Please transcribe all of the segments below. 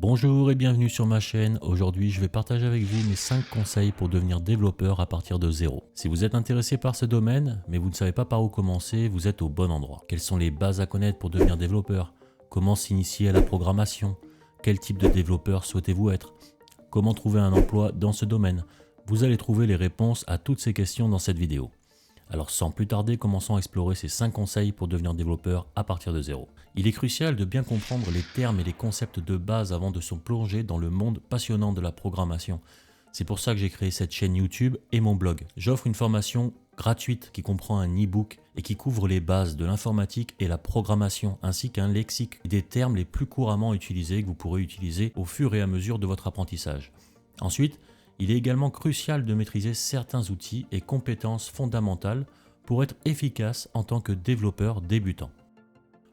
Bonjour et bienvenue sur ma chaîne. Aujourd'hui, je vais partager avec vous mes 5 conseils pour devenir développeur à partir de zéro. Si vous êtes intéressé par ce domaine, mais vous ne savez pas par où commencer, vous êtes au bon endroit. Quelles sont les bases à connaître pour devenir développeur? Comment s'initier à la programmation? Quel type de développeur souhaitez-vous être? Comment trouver un emploi dans ce domaine? Vous allez trouver les réponses à toutes ces questions dans cette vidéo. Alors sans plus tarder, commençons à explorer ces 5 conseils pour devenir développeur à partir de zéro. Il est crucial de bien comprendre les termes et les concepts de base avant de se plonger dans le monde passionnant de la programmation. C'est pour ça que j'ai créé cette chaîne YouTube et mon blog. J'offre une formation gratuite qui comprend un e-book et qui couvre les bases de l'informatique et la programmation, ainsi qu'un lexique des termes les plus couramment utilisés que vous pourrez utiliser au fur et à mesure de votre apprentissage. Ensuite, il est également crucial de maîtriser certains outils et compétences fondamentales pour être efficace en tant que développeur débutant.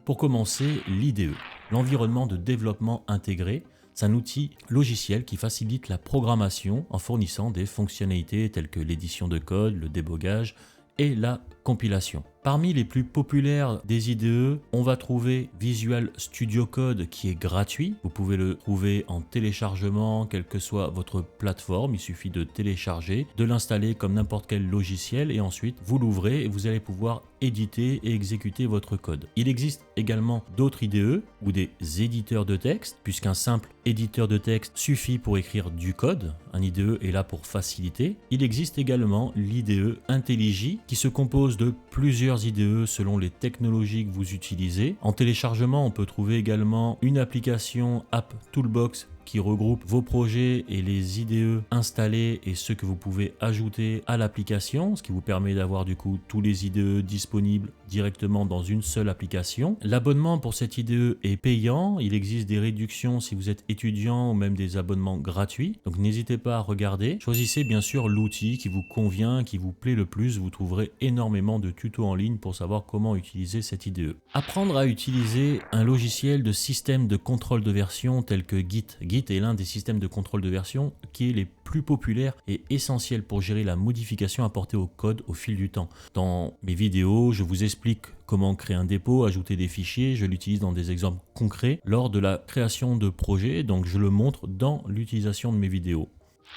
Pour commencer, l'IDE, l'environnement de développement intégré, c'est un outil logiciel qui facilite la programmation en fournissant des fonctionnalités telles que l'édition de code, le débogage et la compilation. Parmi les plus populaires des IDE, on va trouver Visual Studio Code qui est gratuit. Vous pouvez le trouver en téléchargement, quelle que soit votre plateforme. Il suffit de télécharger, de l'installer comme n'importe quel logiciel et ensuite vous l'ouvrez et vous allez pouvoir éditer et exécuter votre code. Il existe également d'autres IDE ou des éditeurs de texte, puisqu'un simple éditeur de texte suffit pour écrire du code. Un IDE est là pour faciliter. Il existe également l'IDE IntelliJ qui se compose de plusieurs IDE selon les technologies que vous utilisez. En téléchargement, on peut trouver également une application App Toolbox qui regroupe vos projets et les IDE installés et ceux que vous pouvez ajouter à l'application, ce qui vous permet d'avoir du coup tous les IDE disponibles directement dans une seule application. L'abonnement pour cette IDE est payant, il existe des réductions si vous êtes étudiant ou même des abonnements gratuits, donc n'hésitez pas à regarder. Choisissez bien sûr l'outil qui vous convient, qui vous plaît le plus, vous trouverez énormément de tutos en ligne pour savoir comment utiliser cette IDE. Apprendre à utiliser un logiciel de système de contrôle de version tel que Git. Git est l'un des systèmes de contrôle de version qui est les plus populaires et essentiels pour gérer la modification apportée au code au fil du temps. Dans mes vidéos, je vous explique comment créer un dépôt, ajouter des fichiers, je l'utilise dans des exemples concrets lors de la création de projets, donc je le montre dans l'utilisation de mes vidéos.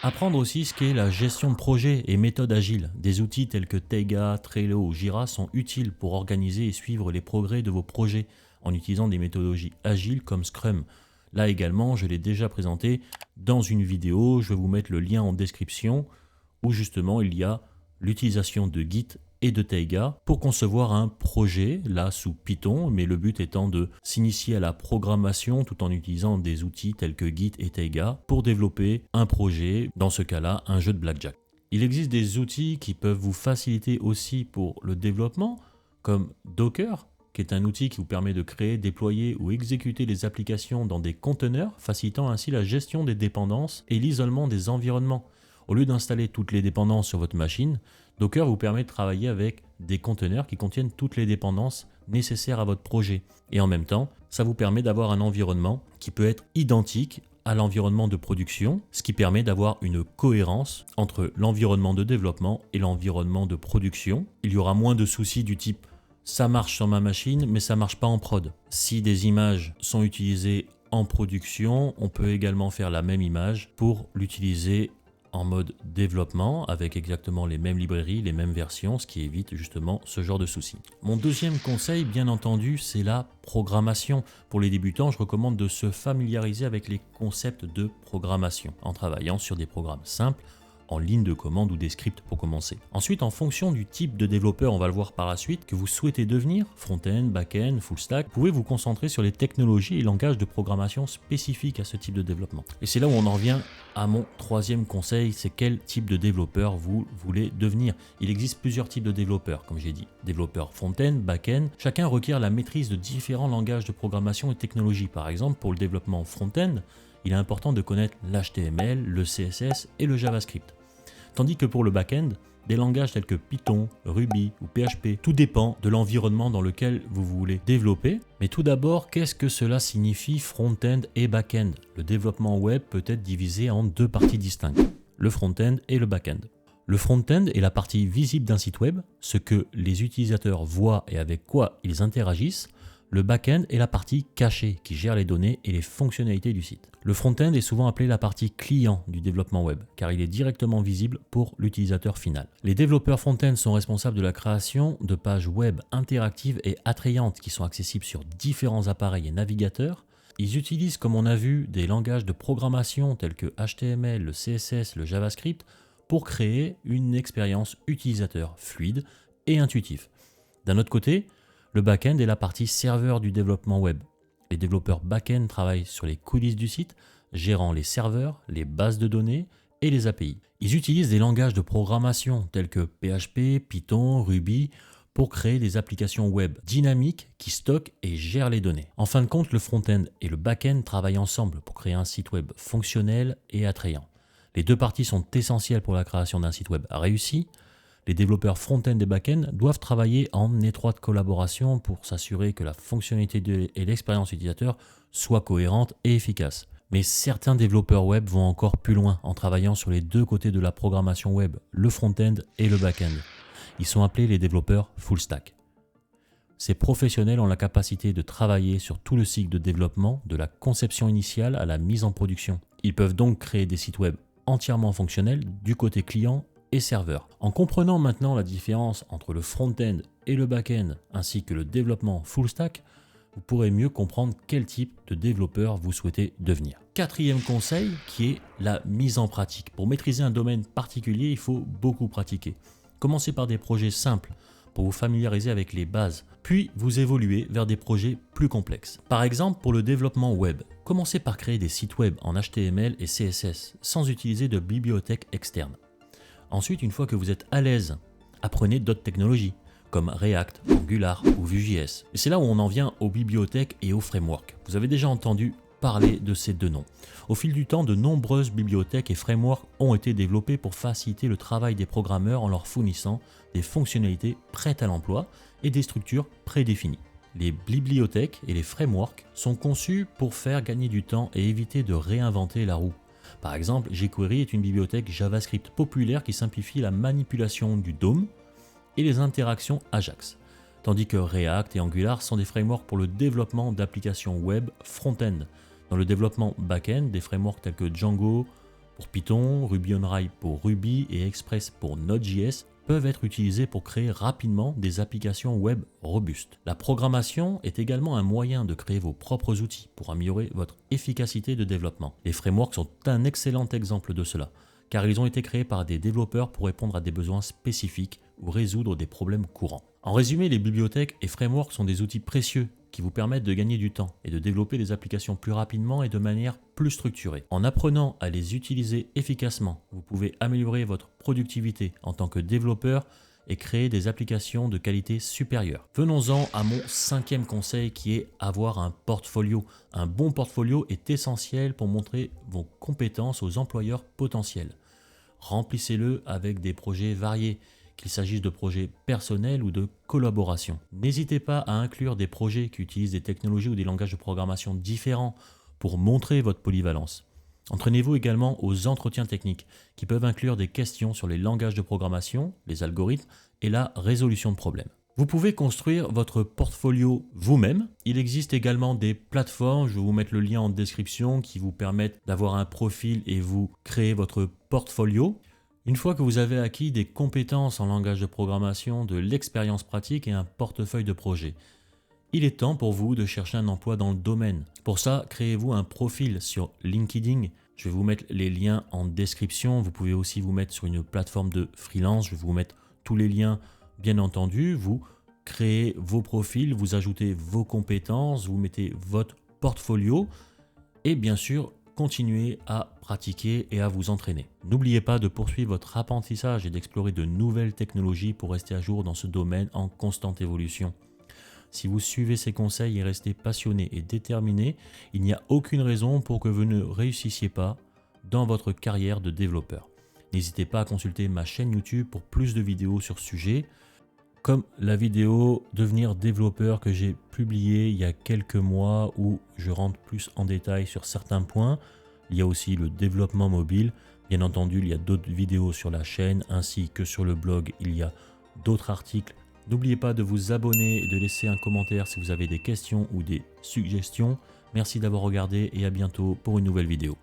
Apprendre aussi ce qu'est la gestion de projet et méthode agile. Des outils tels que Taiga, Trello ou Jira sont utiles pour organiser et suivre les progrès de vos projets en utilisant des méthodologies agiles comme Scrum. Là également, je l'ai déjà présenté dans une vidéo, je vais vous mettre le lien en description où justement il y a l'utilisation de Git et de Taiga pour concevoir un projet, là sous Python, mais le but étant de s'initier à la programmation tout en utilisant des outils tels que Git et Taiga pour développer un projet, dans ce cas-là un jeu de blackjack. Il existe des outils qui peuvent vous faciliter aussi pour le développement, comme Docker, qui est un outil qui vous permet de créer, déployer ou exécuter des applications dans des conteneurs, facilitant ainsi la gestion des dépendances et l'isolement des environnements. Au lieu d'installer toutes les dépendances sur votre machine, Docker vous permet de travailler avec des conteneurs qui contiennent toutes les dépendances nécessaires à votre projet. Et en même temps, ça vous permet d'avoir un environnement qui peut être identique à l'environnement de production, ce qui permet d'avoir une cohérence entre l'environnement de développement et l'environnement de production. Il y aura moins de soucis du type ça marche sur ma machine, mais ça marche pas en prod. Si des images sont utilisées en production, on peut également faire la même image pour l'utiliser en mode développement avec exactement les mêmes librairies, les mêmes versions, ce qui évite justement ce genre de soucis. Mon deuxième conseil, bien entendu, c'est la programmation. Pour les débutants, je recommande de se familiariser avec les concepts de programmation en travaillant sur des programmes simples, en ligne de commande ou des scripts pour commencer. Ensuite, en fonction du type de développeur, on va le voir par la suite, que vous souhaitez devenir, front-end, back-end, full stack, vous pouvez vous concentrer sur les technologies et langages de programmation spécifiques à ce type de développement. Et c'est là où on en revient à mon troisième conseil, c'est quel type de développeur vous voulez devenir. Il existe plusieurs types de développeurs, comme j'ai dit. Développeurs front-end, back-end, chacun requiert la maîtrise de différents langages de programmation et technologies. Par exemple, pour le développement front-end, il est important de connaître l'HTML, le CSS et le JavaScript. Tandis que pour le back-end, des langages tels que Python, Ruby ou PHP, tout dépend de l'environnement dans lequel vous voulez développer. Mais tout d'abord, qu'est-ce que cela signifie front-end et back-end? Le développement web peut être divisé en deux parties distinctes, le front-end et le back-end. Le front-end est la partie visible d'un site web, ce que les utilisateurs voient et avec quoi ils interagissent. Le back-end est la partie cachée qui gère les données et les fonctionnalités du site. Le front-end est souvent appelé la partie client du développement web, car il est directement visible pour l'utilisateur final. Les développeurs front-end sont responsables de la création de pages web interactives et attrayantes qui sont accessibles sur différents appareils et navigateurs. Ils utilisent, comme on a vu, des langages de programmation tels que HTML, le CSS, le JavaScript pour créer une expérience utilisateur fluide et intuitive. D'un autre côté, le back-end est la partie serveur du développement web. Les développeurs back-end travaillent sur les coulisses du site, gérant les serveurs, les bases de données et les API. Ils utilisent des langages de programmation tels que PHP, Python, Ruby pour créer des applications web dynamiques qui stockent et gèrent les données. En fin de compte, le front-end et le back-end travaillent ensemble pour créer un site web fonctionnel et attrayant. Les deux parties sont essentielles pour la création d'un site web réussi. Les développeurs front-end et back-end doivent travailler en étroite collaboration pour s'assurer que la fonctionnalité et l'expérience utilisateur soient cohérentes et efficaces. Mais certains développeurs web vont encore plus loin en travaillant sur les deux côtés de la programmation web, le front-end et le back-end. Ils sont appelés les développeurs full stack. Ces professionnels ont la capacité de travailler sur tout le cycle de développement, de la conception initiale à la mise en production. Ils peuvent donc créer des sites web entièrement fonctionnels du côté client et serveur. En comprenant maintenant la différence entre le front-end et le back-end ainsi que le développement full stack, vous pourrez mieux comprendre quel type de développeur vous souhaitez devenir. Quatrième conseil qui est la mise en pratique. Pour maîtriser un domaine particulier, il faut beaucoup pratiquer. Commencez par des projets simples pour vous familiariser avec les bases, puis vous évoluez vers des projets plus complexes. Par exemple, pour le développement web, commencez par créer des sites web en HTML et CSS sans utiliser de bibliothèque externe. Ensuite, une fois que vous êtes à l'aise, apprenez d'autres technologies comme React, Angular ou Vue.js. Et c'est là où on en vient aux bibliothèques et aux frameworks. Vous avez déjà entendu parler de ces deux noms. Au fil du temps, de nombreuses bibliothèques et frameworks ont été développés pour faciliter le travail des programmeurs en leur fournissant des fonctionnalités prêtes à l'emploi et des structures prédéfinies. Les bibliothèques et les frameworks sont conçus pour faire gagner du temps et éviter de réinventer la roue. Par exemple, jQuery est une bibliothèque JavaScript populaire qui simplifie la manipulation du DOM et les interactions Ajax, tandis que React et Angular sont des frameworks pour le développement d'applications web front-end. Dans le développement back-end, des frameworks tels que Django pour Python, Ruby on Rails pour Ruby et Express pour Node.js peuvent être utilisés pour créer rapidement des applications web robustes. La programmation est également un moyen de créer vos propres outils pour améliorer votre efficacité de développement. Les frameworks sont un excellent exemple de cela, car ils ont été créés par des développeurs pour répondre à des besoins spécifiques ou résoudre des problèmes courants. En résumé, les bibliothèques et frameworks sont des outils précieux qui vous permettent de gagner du temps et de développer des applications plus rapidement et de manière plus structurée. En apprenant à les utiliser efficacement, vous pouvez améliorer votre productivité en tant que développeur et créer des applications de qualité supérieure. Venons-en à mon cinquième conseil qui est avoir un portfolio. Un bon portfolio est essentiel pour montrer vos compétences aux employeurs potentiels. Remplissez-le avec des projets variés, qu'il s'agisse de projets personnels ou de collaboration. N'hésitez pas à inclure des projets qui utilisent des technologies ou des langages de programmation différents pour montrer votre polyvalence. Entraînez-vous également aux entretiens techniques qui peuvent inclure des questions sur les langages de programmation, les algorithmes et la résolution de problèmes. Vous pouvez construire votre portfolio vous-même. Il existe également des plateformes, je vais vous mettre le lien en description, qui vous permettent d'avoir un profil et vous créer votre portfolio. Une fois que vous avez acquis des compétences en langage de programmation, de l'expérience pratique et un portefeuille de projets, il est temps pour vous de chercher un emploi dans le domaine. Pour ça, créez-vous un profil sur LinkedIn. Je vais vous mettre les liens en description. Vous pouvez aussi vous mettre sur une plateforme de freelance. Je vais vous mettre tous les liens, bien entendu. Vous créez vos profils, vous ajoutez vos compétences, vous mettez votre portfolio et bien sûr, continuez à pratiquer et à vous entraîner. N'oubliez pas de poursuivre votre apprentissage et d'explorer de nouvelles technologies pour rester à jour dans ce domaine en constante évolution. Si vous suivez ces conseils et restez passionné et déterminé, il n'y a aucune raison pour que vous ne réussissiez pas dans votre carrière de développeur. N'hésitez pas à consulter ma chaîne YouTube pour plus de vidéos sur ce sujet, comme la vidéo Devenir développeur que j'ai publiée il y a quelques mois où je rentre plus en détail sur certains points. Il y a aussi le développement mobile. Bien entendu, il y a d'autres vidéos sur la chaîne ainsi que sur le blog. Il y a d'autres articles N'oubliez pas de vous abonner et de laisser un commentaire si vous avez des questions ou des suggestions. Merci d'avoir regardé et à bientôt pour une nouvelle vidéo.